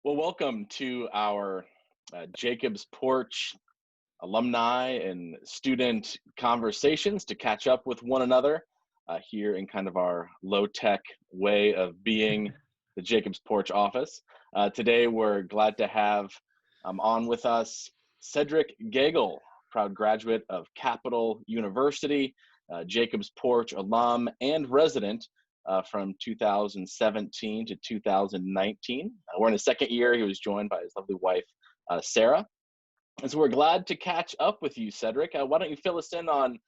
Well, welcome to our Jacob's Porch alumni and student conversations to catch up with one another here in kind of our low tech way of being the Jacob's Porch office. Today, we're glad to have on with us Cedric Gegel, proud graduate of Capital University, Jacob's Porch alum and resident from 2017 to 2019. We're in his second year. He was joined by his lovely wife, Sarah. And so we're glad to catch up with you, Cedric. Why don't you fill us in on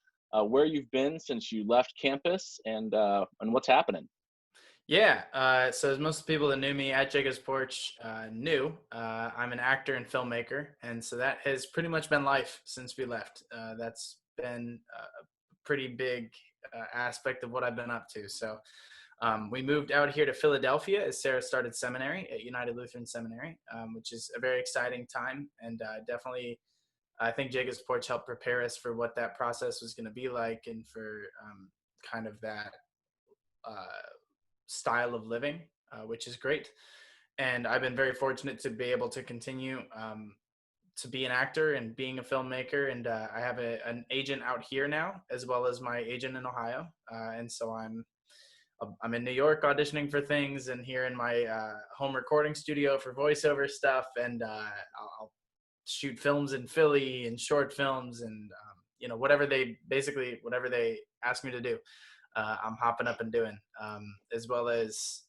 where you've been since you left campus and what's happening? Yeah, so as most people that knew me at Jacob's Porch knew, I'm an actor and filmmaker, and so that has pretty much been life since we left. That's been a pretty big aspect of what I've been up to. So we moved out here to Philadelphia as Sarah started seminary at United Lutheran Seminary, which is a very exciting time, and definitely I think Jacob's Porch helped prepare us for what that process was going to be like, and for kind of that uh, style of living, which is great. And I've been very fortunate to be able to continue to be an actor and being a filmmaker. And I have an agent out here now, as well as my agent in Ohio. And so I'm in New York auditioning for things, and here in my home recording studio for voiceover stuff. And I'll shoot films in Philly and short films, and whatever they ask me to do. I'm hopping up and doing, as well as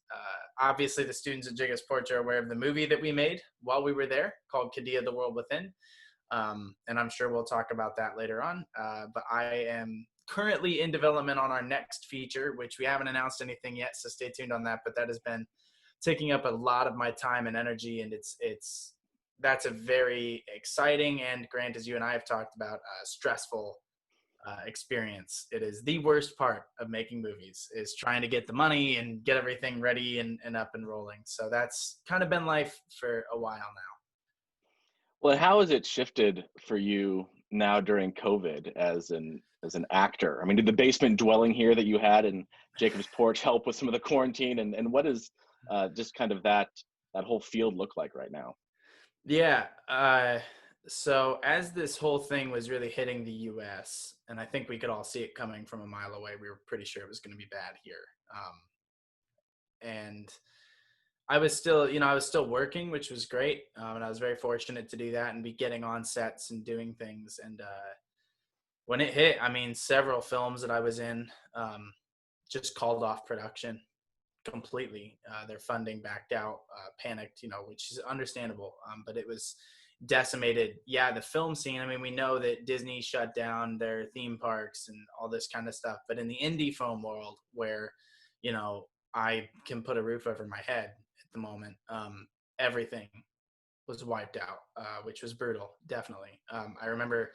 obviously the students at Jacob's Porch are aware of the movie that we made while we were there called Kadia, the World Within. And I'm sure we'll talk about that later on. But I am currently in development on our next feature, which we haven't announced anything yet, so stay tuned on that. But that has been taking up a lot of my time and energy, and that's a very exciting and, Grant, as you and I have talked about, stressful experience. It is the worst part of making movies, is trying to get the money and get everything ready and up and rolling. So that's kind of been life for a while now. Well, how has it shifted for you now during COVID as an actor? I mean, did the basement dwelling here that you had in Jacob's Porch help with some of the quarantine, and what is just kind of that whole field look like right now? Yeah. So as this whole thing was really hitting the US, and I think we could all see it coming from a mile away, we were pretty sure it was going to be bad here. And I was still working, which was great. And I was very fortunate to do that and be getting on sets and doing things. And when it hit, I mean, several films that I was in just called off production completely. Their funding backed out, panicked, which is understandable. But it was decimated. Yeah, the film scene. I mean, we know that Disney shut down their theme parks and all this kind of stuff. But in the indie film world, where I can put a roof over my head at the moment, everything was wiped out, which was brutal. Definitely. I remember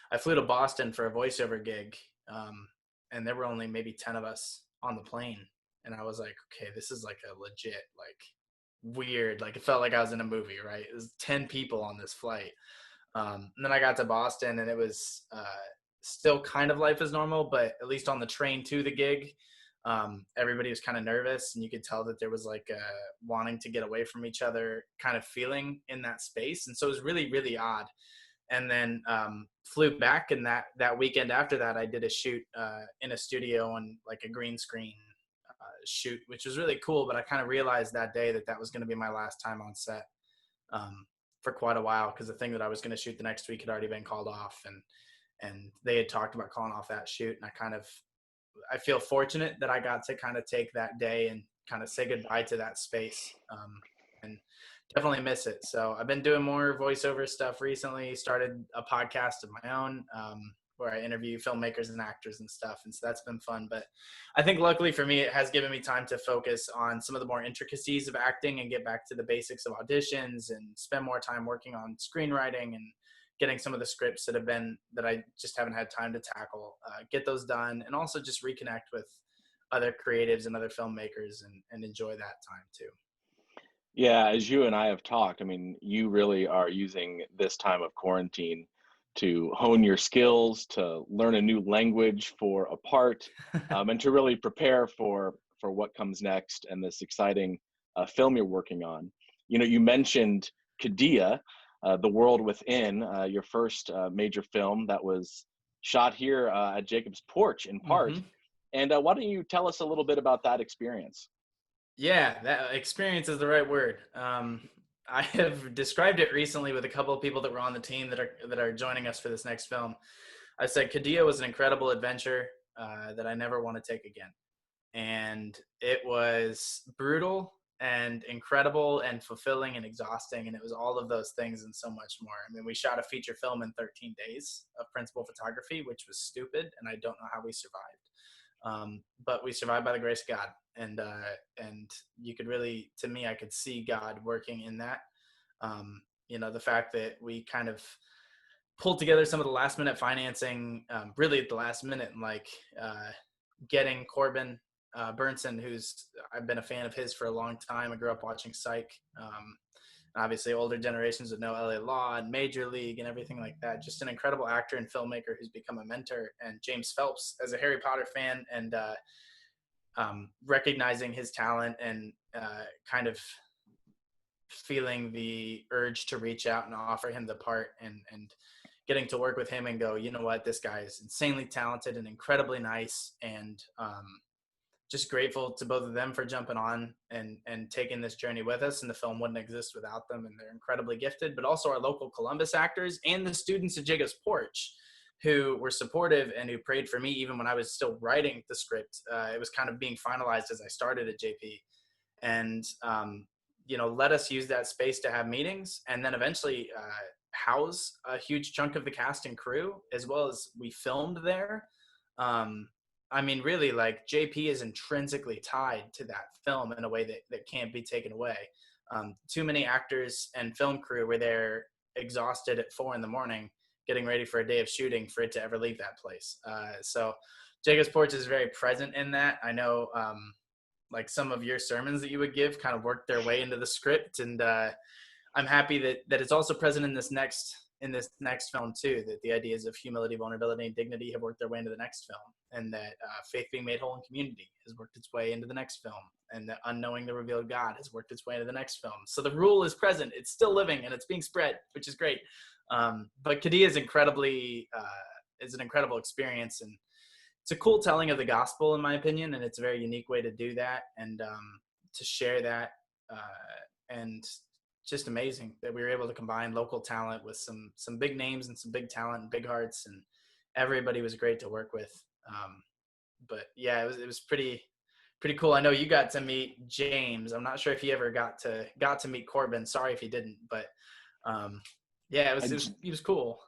I flew to Boston for a voiceover gig, and there were only maybe 10 of us on the plane. And I was like, okay, this is like a legit, like, weird, like it felt like I was in a movie, right? It was 10 people on this flight. And then I got to Boston, and it was still kind of life as normal, but at least on the train to the gig, everybody was kind of nervous, and you could tell that there was like a wanting to get away from each other kind of feeling in that space. And so it was really, really odd. And then flew back, and that weekend after that, I did a shoot in a studio on like a green screen shoot, which was really cool. But I kind of realized that day that was going to be my last time on set for quite a while, because the thing that I was going to shoot the next week had already been called off, and they had talked about calling off that shoot. And I feel fortunate that I got to kind of take that day and kind of say goodbye to that space, and definitely miss it. So I've been doing more voiceover stuff recently, started a podcast of my own, where I interview filmmakers and actors and stuff. And so that's been fun. But I think luckily for me, it has given me time to focus on some of the more intricacies of acting and get back to the basics of auditions and spend more time working on screenwriting and getting some of the scripts that I just haven't had time to tackle, get those done, and also just reconnect with other creatives and other filmmakers, and enjoy that time too. Yeah, as you and I have talked, I mean, you really are using this time of quarantine to hone your skills, to learn a new language for a part, and to really prepare for what comes next and this exciting film you're working on. You know, you mentioned Kadia, The World Within, your first major film that was shot here at Jacob's Porch in part. Hmm. And why don't you tell us a little bit about that experience? Yeah, that experience is the right word. I have described it recently with a couple of people that were on the team that are joining us for this next film. I said Kadia was an incredible adventure that I never want to take again, and it was brutal and incredible and fulfilling and exhausting, and it was all of those things and so much more. I mean, we shot a feature film in 13 days of principal photography, which was stupid, and I don't know how we survived. But we survived by the grace of God, and you could really, to me, I could see God working in that. You know, the fact that we kind of pulled together some of the last minute financing, really at the last minute, and like getting Corbin Burnson, who's I've been a fan of his for a long time. I grew up watching Psych. Obviously, older generations would know LA Law and Major League and everything like that. Just an incredible actor and filmmaker who's become a mentor. And James Phelps, as a Harry Potter fan, and recognizing his talent and kind of feeling the urge to reach out and offer him the part, and getting to work with him and go, you know what, this guy is insanely talented and incredibly nice, and just grateful to both of them for jumping on and taking this journey with us. And the film wouldn't exist without them, and they're incredibly gifted. But also our local Columbus actors and the students at Jacob's Porch, who were supportive and who prayed for me even when I was still writing the script. It was kind of being finalized as I started at JP, and you know, let us use that space to have meetings, and then eventually house a huge chunk of the cast and crew, as well as we filmed there. I mean, really, like, JP is intrinsically tied to that film in a way that can't be taken away. Too many actors and film crew were there exhausted at 4 a.m, getting ready for a day of shooting for it to ever leave that place. So Jacob's Porch is very present in that. I know, like, some of your sermons that you would give kind of worked their way into the script, and I'm happy that it's also present in this next film too. That the ideas of humility, vulnerability, and dignity have worked their way into the next film, and that faith being made whole in community has worked its way into the next film, and that unknowing the revealed God has worked its way into the next film. So the rule is present; it's still living, and it's being spread, which is great. But Kadia is is an incredible experience, and it's a cool telling of the gospel, in my opinion, and it's a very unique way to do that and to share that. And just amazing that we were able to combine local talent with some big names and some big talent and big hearts, and everybody was great to work with. But yeah, it was pretty cool. I know you got to meet James. I'm not sure if you ever got to meet Corbin. Sorry if you didn't, but yeah, it was cool.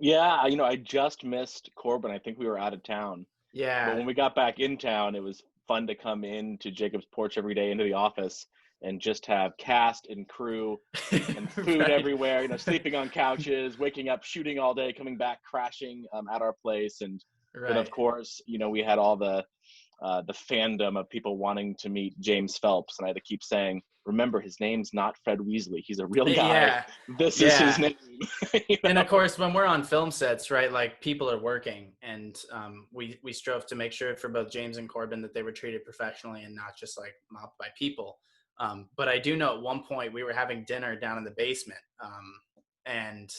Yeah, you know, I just missed Corbin. I think we were out of town. But Yeah. when we got back in town, it was fun to come in to Jacob's Porch every day into the office and just have cast and crew and food Right. everywhere, you know, sleeping on couches, waking up, shooting all day, coming back, crashing at our place. And then, of Right. course, you know, we had all the fandom of people wanting to meet James Phelps. And I had to keep saying, remember, his name's not Fred Weasley. He's a real guy. Yeah. This is his Yeah. name. You And of know? course, when we're on film sets, right, like, people are working, and we strove to make sure for both James and Corbin that they were treated professionally and not just like mobbed by people. But I do know at one point we were having dinner down in the basement, and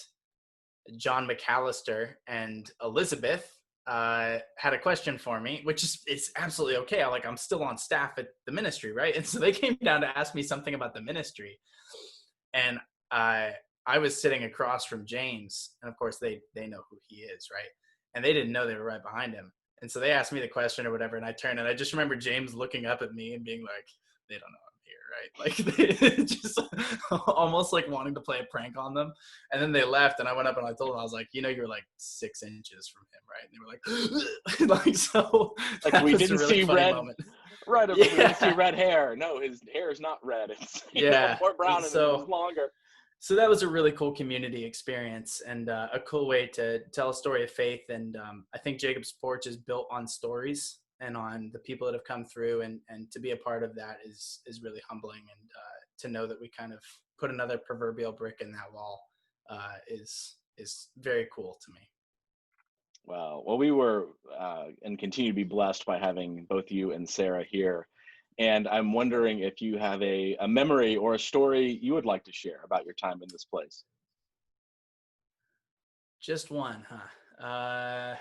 John McAllister and Elizabeth had a question for me, which is absolutely okay. I'm still on staff at the ministry, right? And so they came down to ask me something about the ministry, and I was sitting across from James, and of course they know who he is, right? And they didn't know they were right behind him, and so they asked me the question or whatever, and I turned, and I just remember James looking up at me and being like, "They don't know I'm here, right?" Like, they just almost like wanting to play a prank on them. And then they left, and I went up and I told them, I was like, "You know, you're like 6 inches from him, right?" And they were like, like, so Like, that we was a didn't really see funny red. moment. Right, we didn't see Yeah, red hair. No, his hair is not red. It's, you know, yeah. more brown and it was So longer. so that was a really cool community experience, and a cool way to tell a story of faith. And I think Jacob's Porch is built on stories and on the people that have come through, and to be a part of that is really humbling. And to know that we kind of put another proverbial brick in that wall is is very cool to me. Well, we were and continue to be blessed by having both you and Sarah here. And I'm wondering if you have a memory or a story you would like to share about your time in this place. Just one, huh?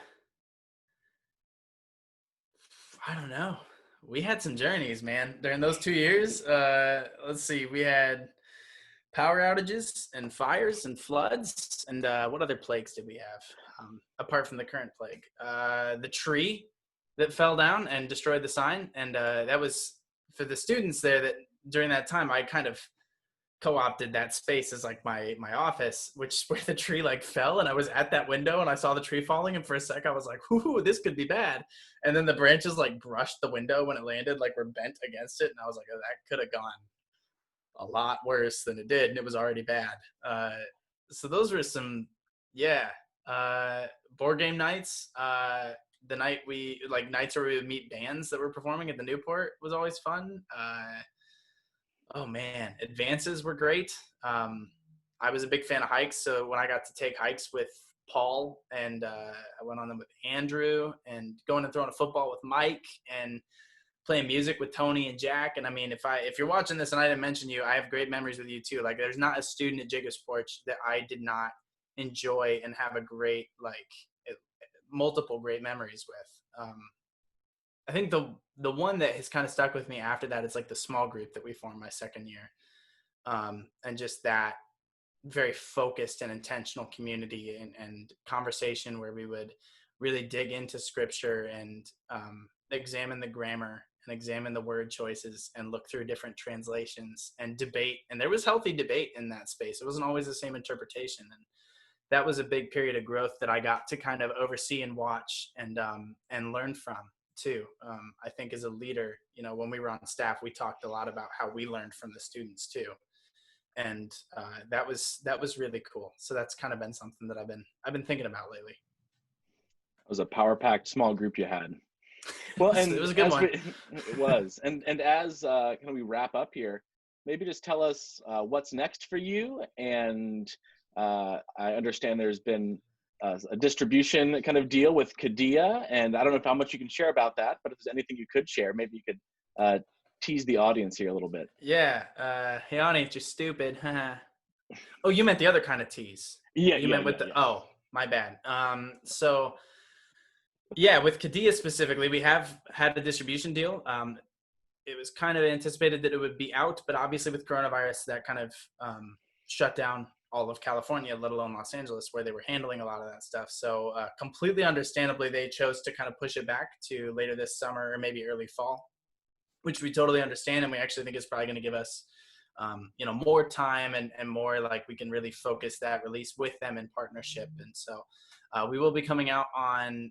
I don't know. We had some journeys, man, during those 2 years. Let's see, we had power outages and fires and floods. And what other plagues did we have apart from the current plague? The tree that fell down and destroyed the sign. And that was for the students there that during that time, I kind of co-opted that space as like my office, which where the tree like fell, and I was at that window and I saw the tree falling, and for a sec I was like, "Ooh, this could be bad." And then the branches like brushed the window when it landed, like were bent against it, and I was like, "Oh, that could have gone a lot worse than it did," and it was already bad. So those were some, yeah, board game nights. The night we like nights where we would meet bands that were performing at the Newport was always fun. Oh man, advances were great. I was a big fan of hikes, so when I got to take hikes with Paul and I went on them with Andrew, and going and throwing a football with Mike, and playing music with Tony and Jack. And I mean, if you're watching this and I didn't mention you, I have great memories with you too. Like there's not a student at Gegel Sports that I did not enjoy and have a great multiple great memories with. I think the one that has kind of stuck with me after that is like the small group that we formed my second year, and just that very focused and intentional community and conversation where we would really dig into scripture and examine the grammar and examine the word choices and look through different translations and debate. And there was healthy debate in that space. It wasn't always the same interpretation. And that was a big period of growth that I got to kind of oversee and watch and learn from too. I think as a leader, when we were on staff, we talked a lot about how we learned from the students too. And that was really cool. So that's kind of been something that I've been thinking about lately. It was a power-packed small group you had. Well, and it was a good one. It was. And as kind of we wrap up here, maybe just tell us what's next for you. And I understand there's been a distribution kind of deal with Kadia, and I don't know how much you can share about that, but if there's anything you could share, maybe you could tease the audience here a little bit. Yeah. Hey, Ani, you're stupid. Oh, you meant the other kind of tease. Yeah. You meant with the, oh, my bad. So yeah, with Kadia specifically, we have had a distribution deal. It was kind of anticipated that it would be out, but obviously with coronavirus, that kind of shut down all of California, let alone Los Angeles, where they were handling a lot of that stuff. So completely understandably, they chose to kind of push it back to later this summer or maybe early fall, which we totally understand. And we actually think it's probably going to give us, more time and more like we can really focus that release with them in partnership. And so we will be coming out on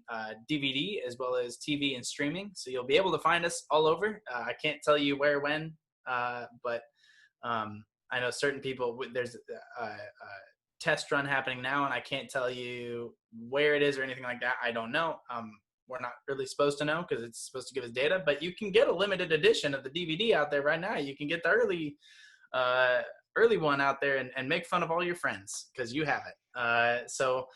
DVD as well as TV and streaming. So you'll be able to find us all over. I can't tell you where, when, but I know certain people, there's a test run happening now, and I can't tell you where it is or anything like that. I don't know. We're not really supposed to know because it's supposed to give us data, but you can get a limited edition of the DVD out there right now. You can get the early one out there and make fun of all your friends because you have it. So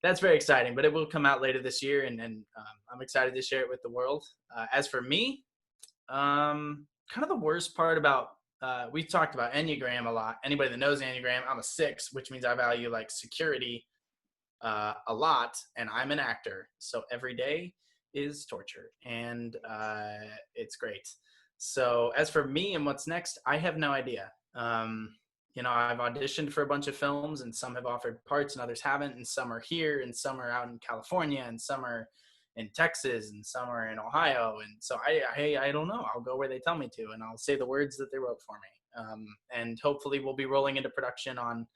that's very exciting, but it will come out later this year, and I'm excited to share it with the world. As for me, kind of the worst part about, we talked about Enneagram a lot. Anybody that knows Enneagram, I'm a 6, which means I value like security a lot, and I'm an actor. So every day is torture, and it's great. So as for me and what's next, I have no idea. I've auditioned for a bunch of films, and some have offered parts and others haven't, and some are here and some are out in California and some are in Texas and some are in Ohio. And so I don't know. I'll go where they tell me to, and I'll say the words that they wrote for me. And hopefully we'll be rolling into production on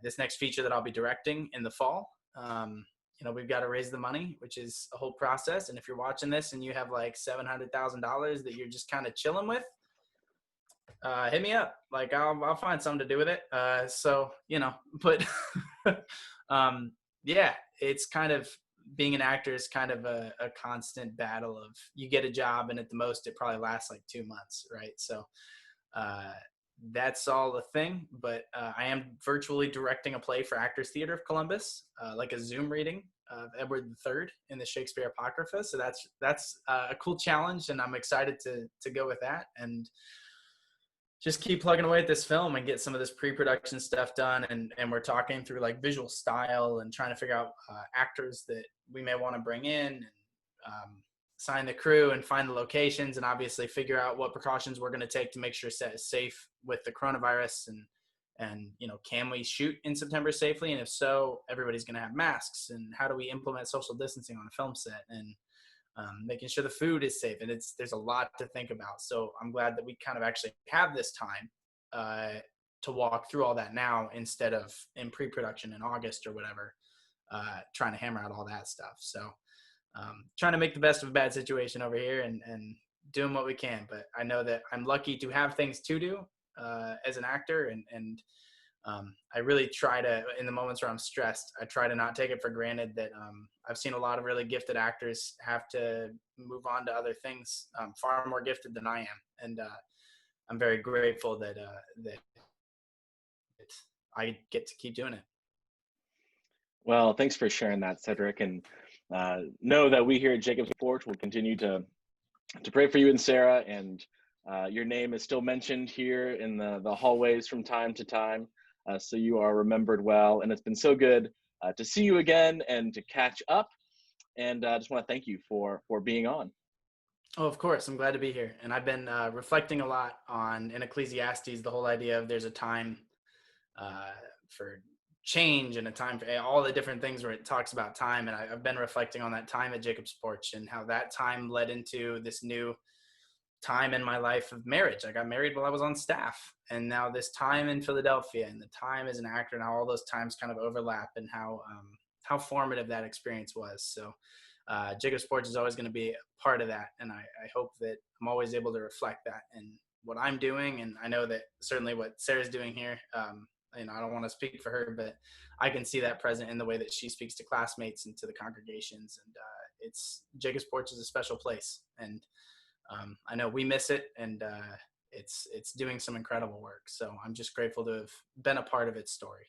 this next feature that I'll be directing in the fall. We've got to raise the money, which is a whole process. And if you're watching this and you have like $700,000 that you're just kind of chilling with, hit me up. Like I'll find something to do with it. But yeah, it's kind of, being an actor is kind of a constant battle of, you get a job and at the most it probably lasts like 2 months. Right. So that's all a thing. But I am virtually directing a play for Actors Theater of Columbus, like a Zoom reading of Edward III in the Shakespeare Apocrypha. So that's a cool challenge, and I'm excited to go with that and just keep plugging away at this film and get some of this pre-production stuff done. And we're talking through like visual style and trying to figure out actors that we may want to bring in, and sign the crew and find the locations, and obviously figure out what precautions we're going to take to make sure set is safe with the coronavirus. And can we shoot in September safely? And if so, everybody's going to have masks. And how do we implement social distancing on a film set? And making sure the food is safe. And there's a lot to think about. So I'm glad that we kind of actually have this time to walk through all that now, instead of in pre-production in August or whatever, trying to hammer out all that stuff. So trying to make the best of a bad situation over here, and doing what we can. But I know that I'm lucky to have things to do as an actor, and I really try to, in the moments where I'm stressed, I try to not take it for granted that I've seen a lot of really gifted actors have to move on to other things, far more gifted than I am. And I'm very grateful that I get to keep doing it. Well, thanks for sharing that, Cedric. And know that we here at Jacob's Porch will continue to pray for you and Sarah. And your name is still mentioned here in the hallways from time to time. So you are remembered well. And it's been so good to see you again and to catch up. And I just want to thank you for being on. Oh, of course. I'm glad to be here. And I've been reflecting a lot on, in Ecclesiastes, the whole idea of there's a time for change and a time for all the different things where it talks about time. And I've been reflecting on that time at Jacob's Porch and how that time led into this new time in my life of marriage. I got married while I was on staff, and now this time in Philadelphia and the time as an actor, and how all those times kind of overlap, and how formative that experience was. So Jacob's Porch is always going to be a part of that. And I hope that I'm always able to reflect that in what I'm doing. And I know that certainly what Sarah's doing here, I don't want to speak for her, but I can see that present in the way that she speaks to classmates and to the congregations. And it's Jacob's Porch is a special place. And I know we miss it, and it's doing some incredible work. So I'm just grateful to have been a part of its story.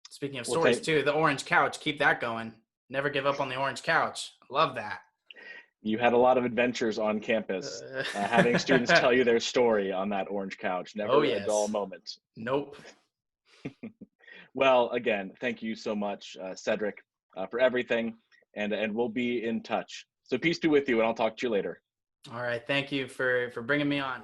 Speaking of stories too, the orange couch, keep that going. Never give up on the orange couch. Love that. You had a lot of adventures on campus, having students tell you their story on that orange couch. Never a dull moment. Nope. Well, again, thank you so much, Cedric, for everything, and we'll be in touch. So peace be with you, and I'll talk to you later. All right. Thank you for bringing me on.